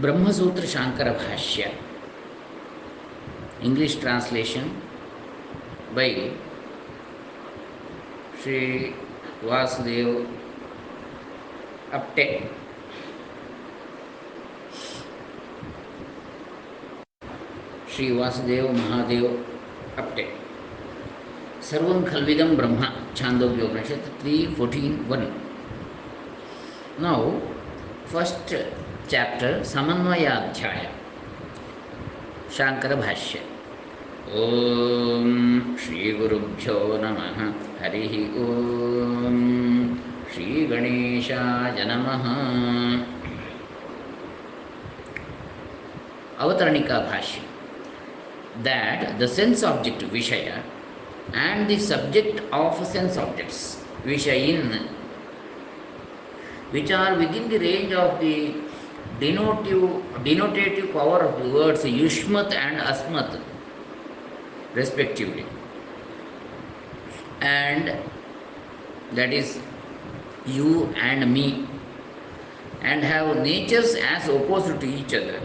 Brahmasutra Shankarabhashya, English translation by Sri V.M.APTE. Sri Vasudev Mahadev Apte. Sarvam Khalvidam Brahma, Chandogya Upanishad 3:14:1. Now, first chapter, Samanvayadhyaya, Shankarabhashya. Om Shri Gurubhyo Namaha Harihi Om Shri Ganeshaya Namaha. Avataраnika Bhashya. That the sense object Vishaya and the subject of sense objects Vishayin, which are within the range of the denotative power of the words Yushmat and Asmat respectively, and that is you and me, and have natures as opposite to each other,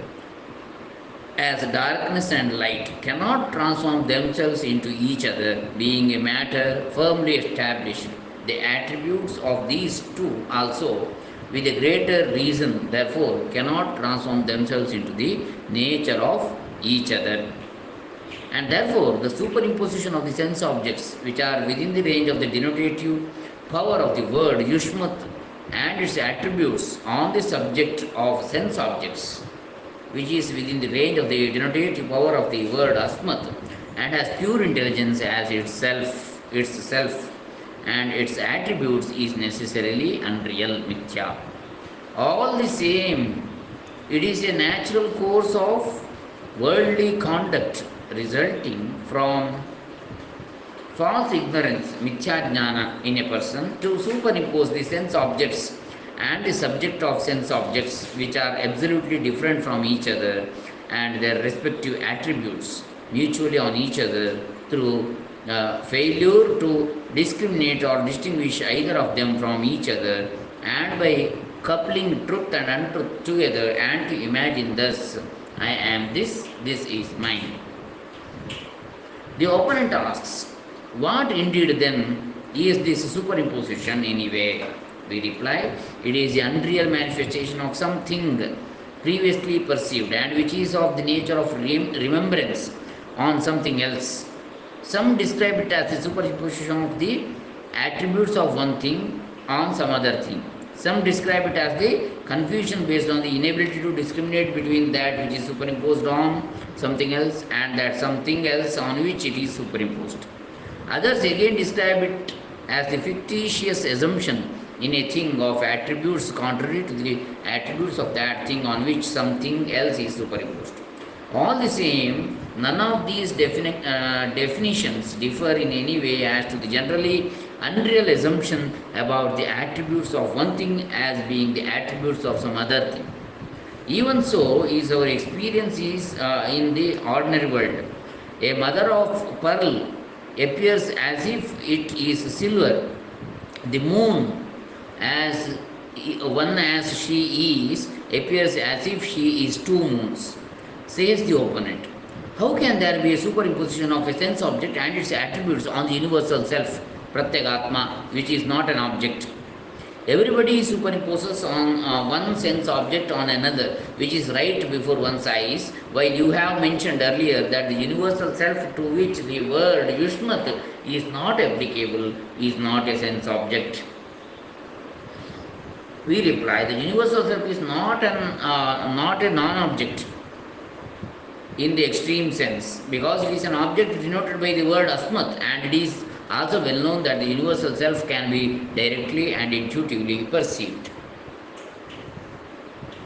as darkness and light cannot transform themselves into each other, being a matter firmly established, the attributes of these two also, with a greater reason, therefore, cannot transform themselves into the nature of each other. And therefore, the superimposition of the sense objects, which are within the range of the denotative power of the word Yushmat and its attributes on the subject of sense objects, which is within the range of the denotative power of the word Asmat, and has pure intelligence as its self, and its attributes is necessarily unreal, mithya. All the same, it is a natural course of worldly conduct resulting from false ignorance, mithya jnana, in a person to superimpose the sense objects and the subject of sense objects, which are absolutely different from each other and their respective attributes mutually on each other through failure to discriminate or distinguish either of them from each other, and by coupling truth and untruth together, and to imagine thus, I am this, this is mine. The opponent asks, what indeed then is this superimposition anyway? We reply, it is the unreal manifestation of something previously perceived and which is of the nature of remembrance on something else. Some describe it as the superimposition of the attributes of one thing on some other thing. Some describe it as the confusion based on the inability to discriminate between that which is superimposed on something else and that something else on which it is superimposed. Others again describe it as the fictitious assumption in a thing of attributes contrary to the attributes of that thing on which something else is superimposed. All the same, none of these definitions differ in any way as to the generally unreal assumption about the attributes of one thing as being the attributes of some other thing. Even so is our experience in the ordinary world. A mother of pearl appears as if it is silver. The moon, as one as she is, appears as if she is two moons. Says the opponent, how can there be a superimposition of a sense object and its attributes on the universal self, Pratyagatma, which is not an object? Everybody superimposes on one sense object on another, which is right before one's eyes, while you have mentioned earlier that the universal self to which the word Yushmat is not applicable is not a sense object. We reply, the universal self is not a non-object in the extreme sense, because it is an object denoted by the word Asmat, and it is also well known that the universal self can be directly and intuitively perceived.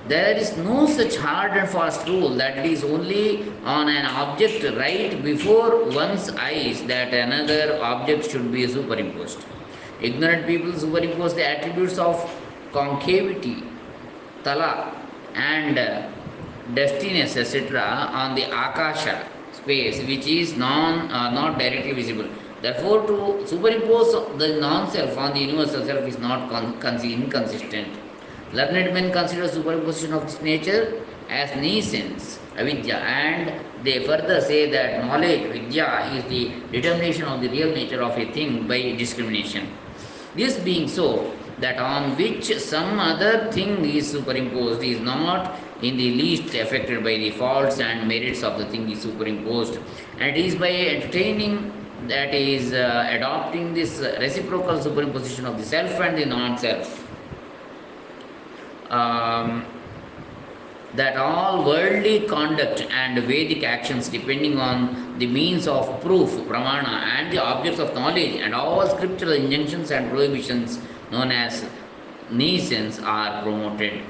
There is no such hard and fast rule that it is only on an object right before one's eyes that another object should be superimposed. Ignorant people superimpose the attributes of concavity, tala, and dustiness, etc., on the akasha, space, which is not directly visible. Therefore, to superimpose the non-self on the universal self is not inconsistent. Learned men consider superimposition of this nature as nescience, avidya, and they further say that knowledge, vidya, is the determination of the real nature of a thing by discrimination. This being so, that on which some other thing is superimposed is not in the least affected by the faults and merits of the thing is superimposed, and it is by entertaining, that is, adopting this reciprocal superimposition of the self and the non self, um, that all worldly conduct and Vedic actions, depending on the means of proof, pramana, and the objects of knowledge, and all scriptural injunctions and prohibitions known as nescience, are promoted.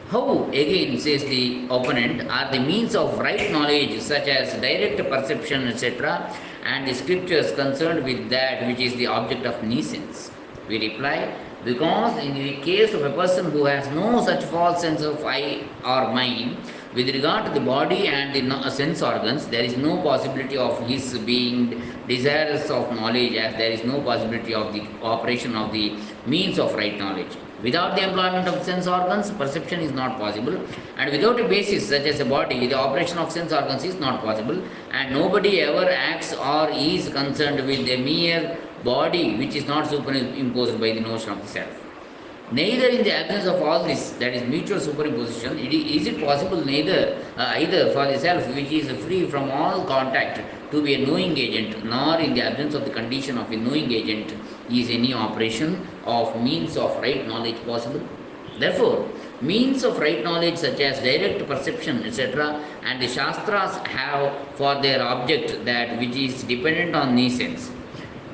How, again, says the opponent, are the means of right knowledge, such as direct perception, etc., and the scriptures concerned with that which is the object of nescience? We reply, because in the case of a person who has no such false sense of I or mine, with regard to the body and the sense organs, there is no possibility of his being desirous of knowledge, as there is no possibility of the operation of the means of right knowledge. Without the employment of sense organs, perception is not possible, and without a basis such as a body, the operation of sense organs is not possible, and nobody ever acts or is concerned with a mere body which is not superimposed by the notion of the self. Neither in the absence of all this, that is mutual superimposition, is it possible either for the self which is free from all contact to be a knowing agent, nor in the absence of the condition of a knowing agent is any operation of means of right knowledge possible. Therefore, means of right knowledge such as direct perception, etc., and the Shastras have for their object that which is dependent on nescience.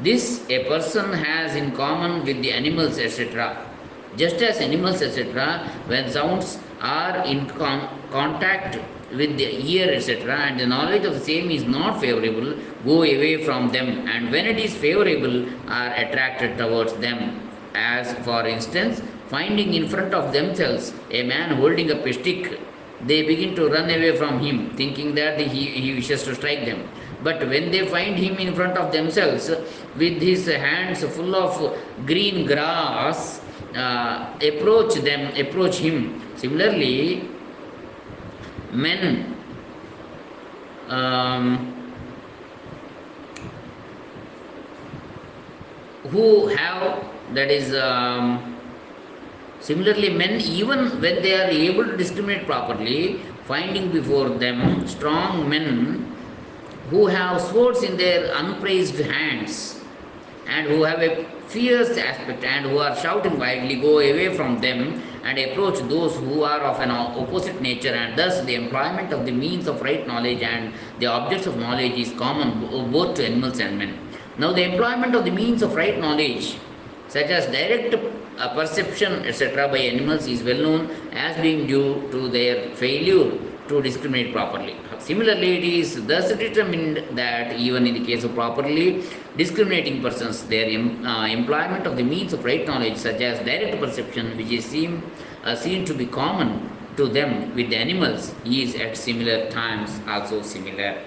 This a person has in common with the animals, etc. Just as animals, etc., when sounds are in contact with the ear, etc., and the knowledge of the same is not favorable, go away from them, and when it is favorable, are attracted towards them. As, for instance, finding in front of themselves a man holding up a stick, they begin to run away from him, thinking that he wishes to strike them. But when they find him in front of themselves, with his hands full of green grass, approach him. Similarly, men um, who have that is similarly men, even when they are able to discriminate properly, finding before them strong men who have swords in their unpraised hands, and who have a fierce aspect and who are shouting wildly, go away from them and approach those who are of an opposite nature, and thus the employment of the means of right knowledge and the objects of knowledge is common both to animals and men. Now, the employment of the means of right knowledge, such as direct perception, etc., by animals is well known as being due to their failure to discriminate properly. Similarly, it is thus determined that even in the case of properly discriminating persons, their employment of the means of right knowledge, such as direct perception, which is seen to be common to them with the animals, is at similar times also similar.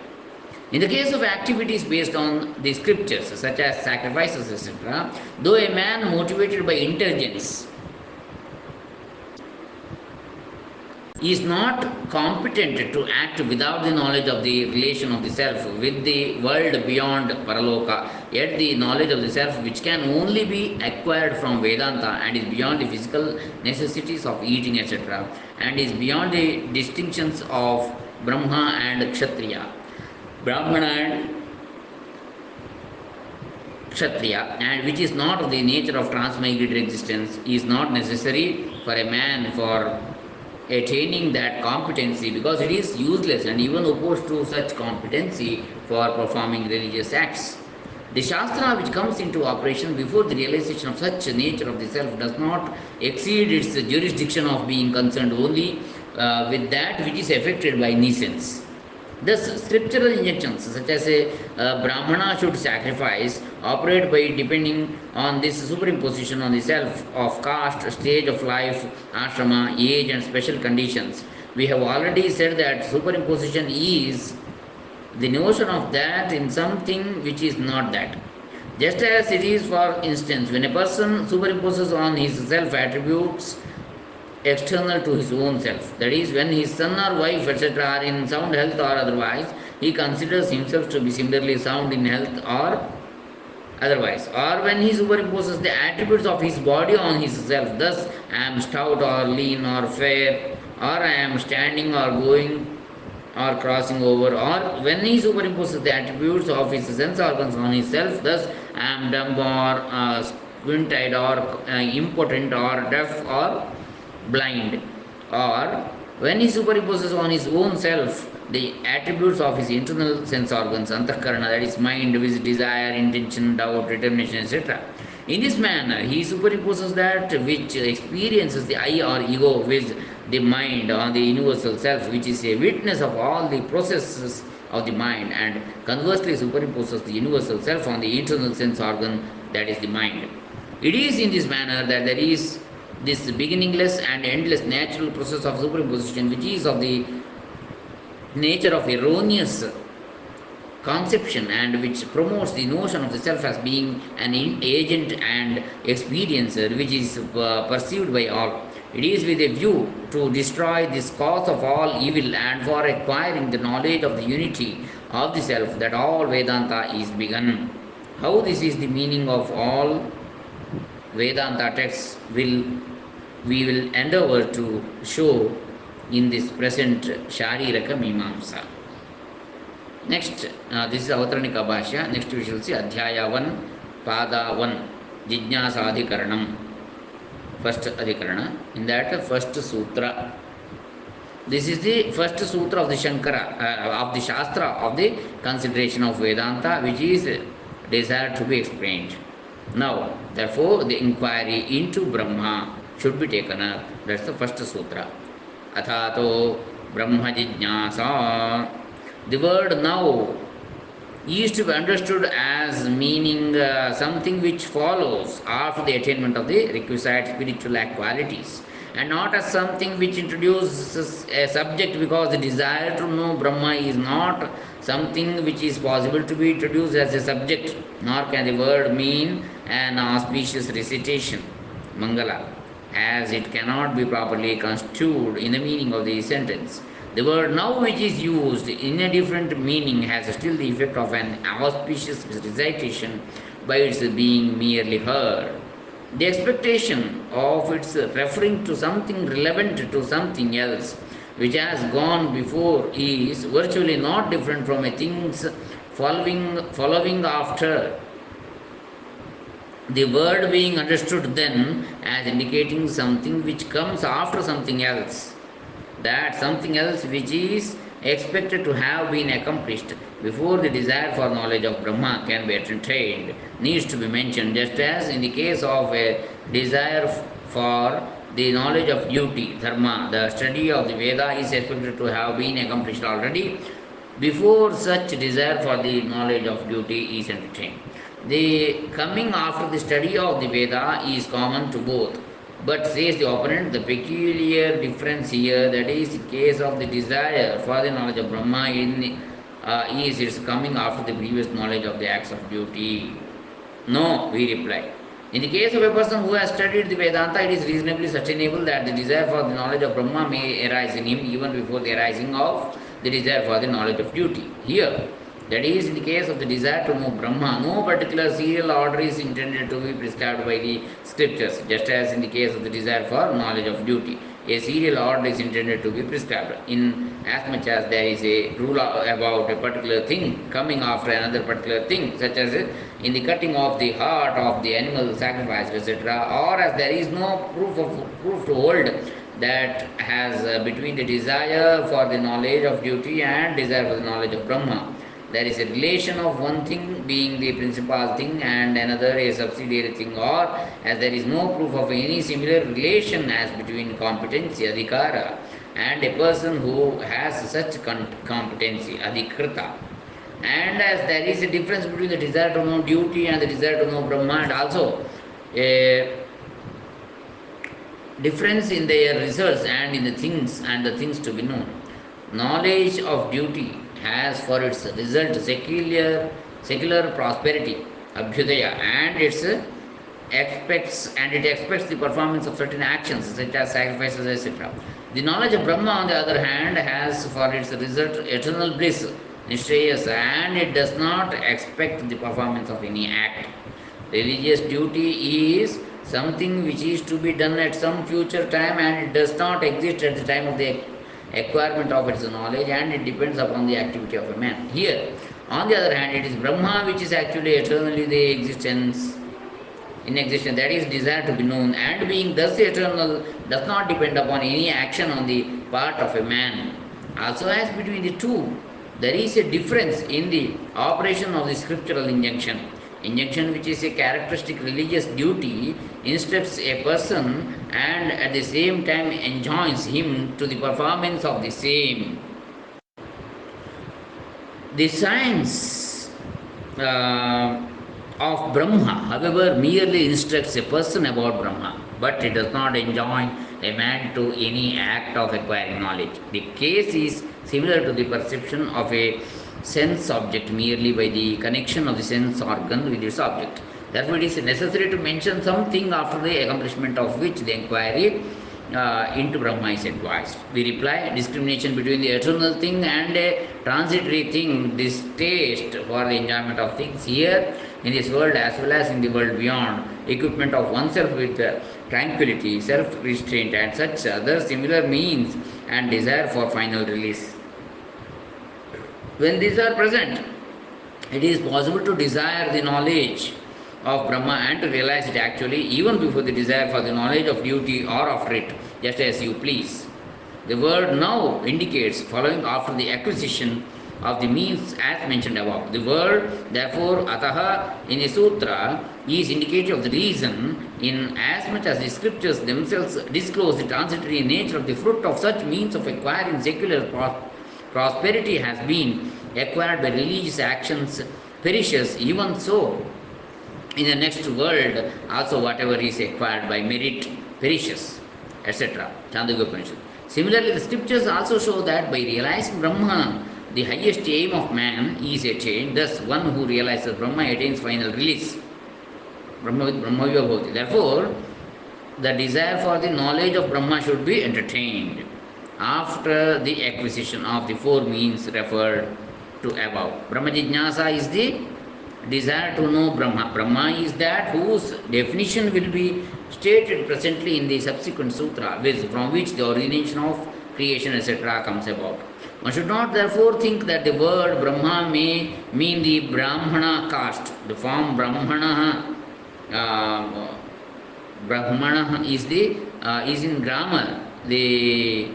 In the case of activities based on the scriptures, such as sacrifices, etc., though a man motivated by intelligence is not competent to act without the knowledge of the relation of the self with the world beyond Paraloka, yet the knowledge of the self, which can only be acquired from Vedanta and is beyond the physical necessities of eating, etc., and is beyond the distinctions of Brahma and Kshatriya, Brahmana and Kshatriya, and which is not of the nature of transmigrated existence, is not necessary for a man for attaining that competency, because it is useless and even opposed to such competency for performing religious acts. The Shastra which comes into operation before the realization of such a nature of the self does not exceed its jurisdiction of being concerned only with that which is affected by nescience. Thus, scriptural injunctions such as a Brahmana should sacrifice operate by depending on this superimposition on the self of caste, stage of life, ashrama, age, and special conditions. We have already said that superimposition is the notion of that in something which is not that. Just as it is, for instance, when a person superimposes on his self attributes external to his own self. That is, when his son or wife, etc., are in sound health or otherwise, he considers himself to be similarly sound in health or otherwise. Or when he superimposes the attributes of his body on his self, thus, I am stout or lean or fair, or I am standing or going or crossing over, or when he superimposes the attributes of his sense organs on his self, thus I am dumb or squint-eyed or impotent or deaf or blind, or when he superimposes on his own self the attributes of his internal sense organs, antahkarana, that is mind, which desire, intention, doubt, determination, etc. In this manner, he superimposes that which experiences the I or ego with the mind on the universal self, which is a witness of all the processes of the mind, and conversely superimposes the universal self on the internal sense organ, that is the mind. It is in this manner that there is this beginningless and endless natural process of superimposition, which is of the nature of erroneous conception and which promotes the notion of the self as being an agent and experiencer which is perceived by all. It is with a view to destroy this cause of all evil and for acquiring the knowledge of the unity of the self that all Vedanta is begun. How this is the meaning of all Vedanta texts we will endeavor to show in this present Shariraka Mimamsa. Next, this is Avatarnika Bhashya. Next, we shall see Adhyaya 1, Pada 1, Jijnasadhikaranam. First Adhikarana. In that, first Sutra. This is the first Sutra of the Shankara, of the Shastra, of the consideration of Vedanta, which is desired to be explained. Now, therefore, the inquiry into Brahma should be taken up. That's the first Sutra. Athato Brahma Jijnasa. The word now is to be understood as meaning something which follows after the attainment of the requisite spiritual qualities, and not as something which introduces a subject, because the desire to know Brahma is not something which is possible to be introduced as a subject, nor can the word mean an auspicious recitation, Mangala, as it cannot be properly construed in the meaning of the sentence. The word now, which is used in a different meaning, has still the effect of an auspicious recitation by its being merely heard. The expectation of its referring to something relevant to something else which has gone before is virtually not different from a thing's following after. The word being understood then as indicating something which comes after something else, that something else which is expected to have been accomplished before the desire for knowledge of Brahma can be attained needs to be mentioned, just as in the case of a desire for the knowledge of duty, dharma, the study of the Veda is expected to have been accomplished already before such desire for the knowledge of duty is entertained. The coming after the study of the Veda is common to both. But says the opponent, the peculiar difference here, that is, in case of the desire for the knowledge of Brahma is its coming after the previous knowledge of the acts of duty. No, we reply. In the case of a person who has studied the Vedanta, it is reasonably sustainable that the desire for the knowledge of Brahma may arise in him even before the arising of the desire for the knowledge of duty. Here, that is, in the case of the desire to know Brahma, no particular serial order is intended to be prescribed by the scriptures, just as in the case of the desire for knowledge of duty. A serial order is intended to be prescribed, in as much as there is a rule about a particular thing coming after another particular thing, such as in the cutting of the heart of the animal sacrificed, etc., or as there is no proof to hold that has between the desire for the knowledge of duty and desire for the knowledge of Brahma. There is a relation of one thing being the principal thing and another a subsidiary thing, or as there is no proof of any similar relation as between competency, adhikara, and a person who has such competency, adhikrita. And as there is a difference between the desire to know duty and the desire to know Brahma, and also a difference in their results and the things to be known. Knowledge of duty has for its result secular prosperity, abhyudaya, and its it expects the performance of certain actions such as sacrifices, etc. The knowledge of Brahma, on the other hand, has for its result eternal bliss, Nishreyas, and it does not expect the performance of any act. Religious duty is something which is to be done at some future time, and it does not exist at the time of the acquirement of its knowledge, and it depends upon the activity of a man. Here, on the other hand, it is Brahma which is actually eternally the existence in existence, that is desire to be known, and being thus eternal does not depend upon any action on the part of a man. Also, as between the two, there is a difference in the operation of the scriptural injunction. Injunction, which is a characteristic religious duty, instructs a person and at the same time enjoins him to the performance of the same. The science of Brahma, however, merely instructs a person about Brahma, but it does not enjoin a man to any act of acquiring knowledge. The case is similar to the perception of a sense object merely by the connection of the sense organ with its object. Therefore, it is necessary to mention something after the accomplishment of which the inquiry into Brahma is advised. We reply, discrimination between the eternal thing and a transitory thing, distaste for the enjoyment of things here in this world as well as in the world beyond, equipment of oneself with tranquility, self restraint, and such other similar means, and desire for final release. When these are present, it is possible to desire the knowledge of Brahma and to realize it actually even before the desire for the knowledge of duty or of it, just as you please. The word now indicates following after the acquisition of the means as mentioned above. The word, therefore, ataha in the sutra is indicative of the reason in as much as the scriptures themselves disclose the transitory nature of the fruit of such means of acquiring secular prosperity has been acquired by religious actions perishes, even so in the next world also whatever is acquired by merit perishes, etc. Chandogya Upanishad. Similarly, the scriptures also show that by realizing Brahma, the highest aim of man is attained. Thus, one who realizes Brahma attains final release. Brahma with Brahmavya Bhavati. Therefore, the desire for the knowledge of Brahma should be entertained after the acquisition of the four means referred to above. Brahma Jijnasa is the desire to know Brahma. Brahma is that whose definition will be stated presently in the subsequent sutra, from which the origination of creation, etc., comes about. One should not therefore think that the word Brahma may mean the Brahmana caste. The form Brahmana, Brahmana is in grammar the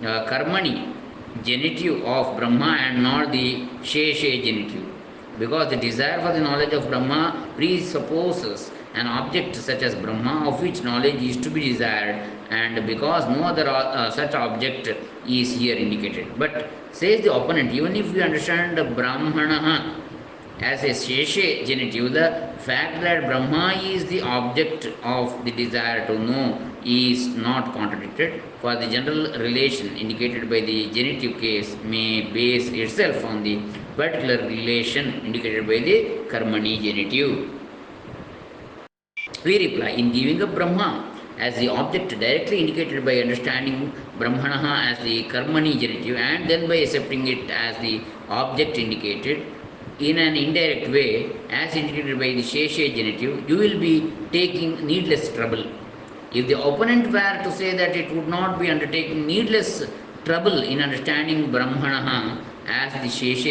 karmani genitive of Brahma and not the sheshe genitive. Because the desire for the knowledge of Brahma presupposes an object such as Brahma, of which knowledge is to be desired, and because no other such object is here indicated. But says the opponent, even if we understand Brahmana as a sheshe genitive, the fact that Brahma is the object of the desire to know is not contradicted, for the general relation indicated by the genitive case may base itself on the particular relation indicated by the karmani genitive. We reply, in giving up Brahma as the object directly indicated by understanding Brahmana as the karmani genitive and then by accepting it as the object indicated in an indirect way as indicated by the sheshe genitive, you will be taking needless trouble. If the opponent were to say that it would not be undertaking needless trouble in understanding Brahmana as the sheshe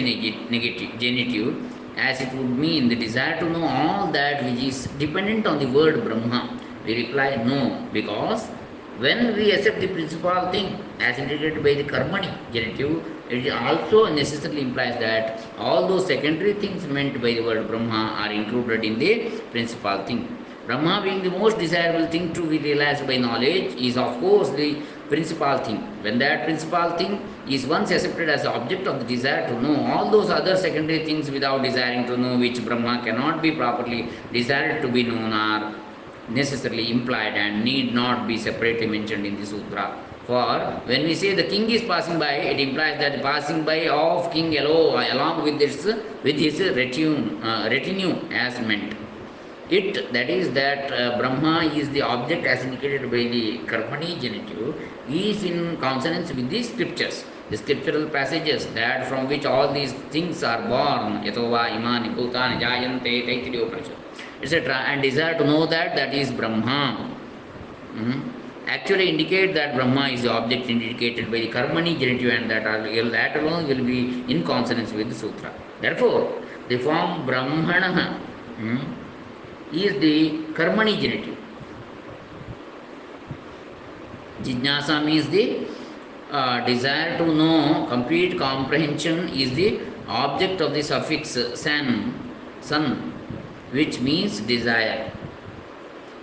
genitive, as it would mean the desire to know all that which is dependent on the word Brahma, we reply no, because when we accept the principal thing as indicated by the karmani genitive, it also necessarily implies that all those secondary things meant by the word Brahma are included in the principal thing. Brahma being the most desirable thing to be realized by knowledge is of course the principal thing. When that principal thing is once accepted as the object of the desire to know, all those other secondary things without desiring to know, which Brahma cannot be properly desired to be known, are necessarily implied and need not be separately mentioned in the sutra. For when we say the king is passing by, it implies that the passing by of king along with his retinue as meant. It, that is, that Brahma is the object as indicated by the Karmani genitive, is in consonance with the scriptures, the scriptural passages that from which all these things are born, Yatova imani bhutani jayante Taittiriya Upanishad, etc., and desire to know that that is Brahma. Actually indicate that Brahma is the object indicated by the Karmani genitive, and that alone will be in consonance with the Sutra. Therefore, the form Brahmana is the Karmani genitive. Jijnasa means the desire to know, complete comprehension is the object of the suffix san, which means desire.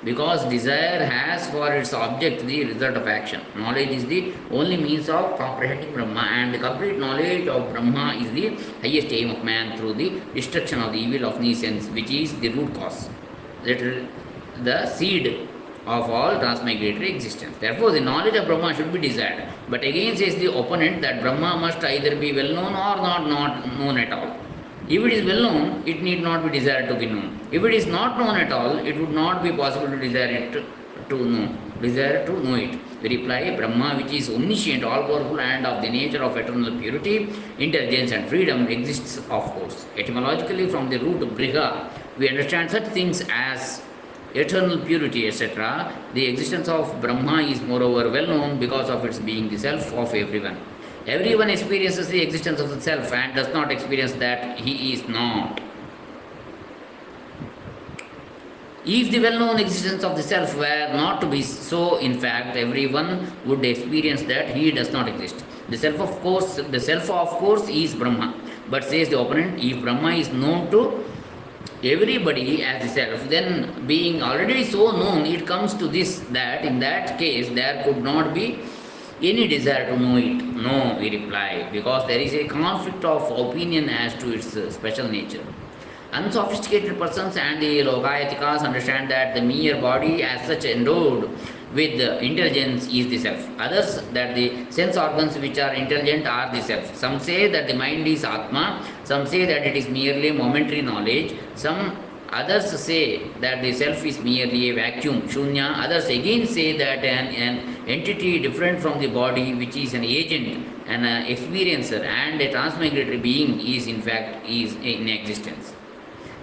Because desire has for its object the result of action. Knowledge is the only means of comprehending Brahma, and the complete knowledge of Brahma is the highest aim of man through the destruction of the evil of nescience, which is the root cause, literally the seed of all transmigratory existence. Therefore, the knowledge of Brahma should be desired. But again says the opponent that Brahma must either be well known or not known at all. If it is well known, it need not be desired to be known. If it is not known at all, it would not be possible to desire it desire to know it. We reply, Brahma, which is omniscient, all powerful, and of the nature of eternal purity, intelligence, and freedom, exists of course. Etymologically, from the root briha, we understand such things as eternal purity, etc. The existence of Brahma is moreover well known because of its being the self of everyone. Everyone experiences the existence of the self and does not experience that he is not. If the well known existence of the self were not to be so, in fact, everyone would experience that he does not exist. The self of course is Brahma. But says the opponent, if Brahma is known to everybody as the self, then being already so known, it comes to this, that in that case there could not be any desire to know it. No, we reply, because there is a conflict of opinion as to its special nature. Unsophisticated persons and the Lokayatikas understand that the mere body as such endowed with intelligence is the self. Others that the sense organs which are intelligent are the self. Some say that the mind is Atma, some say that it is merely momentary knowledge, some others say that the self is merely a vacuum, Shunya. Others again say that an entity different from the body, which is an agent, an experiencer, and a transmigratory being is in fact is in existence.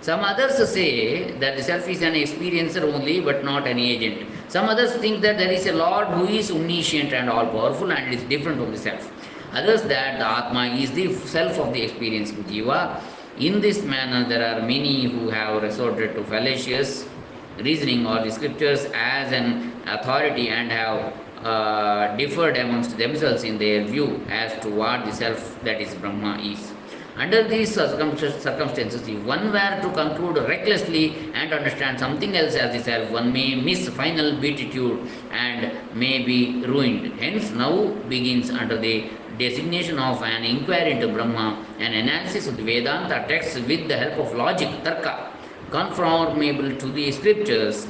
Some others say that the self is an experiencer only but not an agent. Some others think that there is a Lord who is omniscient and all powerful and is different from the self. Others that the Atma is the self of the experiencing Jiva. In this manner, there are many who have resorted to fallacious reasoning or the scriptures as an authority and have differed amongst themselves in their view as to what the self, that is Brahma, is. Under these circumstances, if one were to conclude recklessly and understand something else as the self, one may miss final beatitude and may be ruined. Hence, now begins under the designation of an inquiry into Brahma, an analysis of the Vedanta texts with the help of logic, tarka, conformable to the scriptures,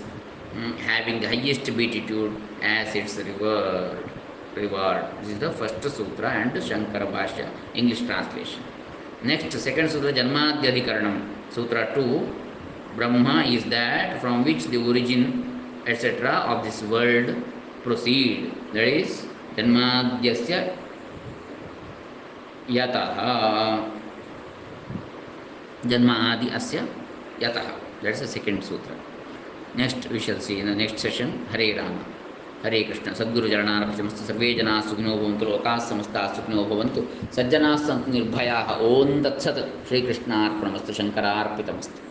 having the highest beatitude as its reward. This is the first sutra and Shankarabhashya, English translation. Next, second sutra, Janmadhyadhikaranam. Sutra 2, Brahma is that from which the origin, etc., of this world proceed. That is, Janmadhyasya yataha. Janma adi asya yataha. That is the second sutra. Next, we shall see in the next session. Hare Rama. हरे कृष्ण सद्गुरु चरणार्पितमस्तु सर्वे जनाः सुखिनो भवन्तु लोकाः समस्ताः सुखिनो भवन्तु सज्जनाः सन्तु निर्भयाः ओम तत्सत् श्रीकृष्णार्पणमस्तु शंकरार्पितमस्तु।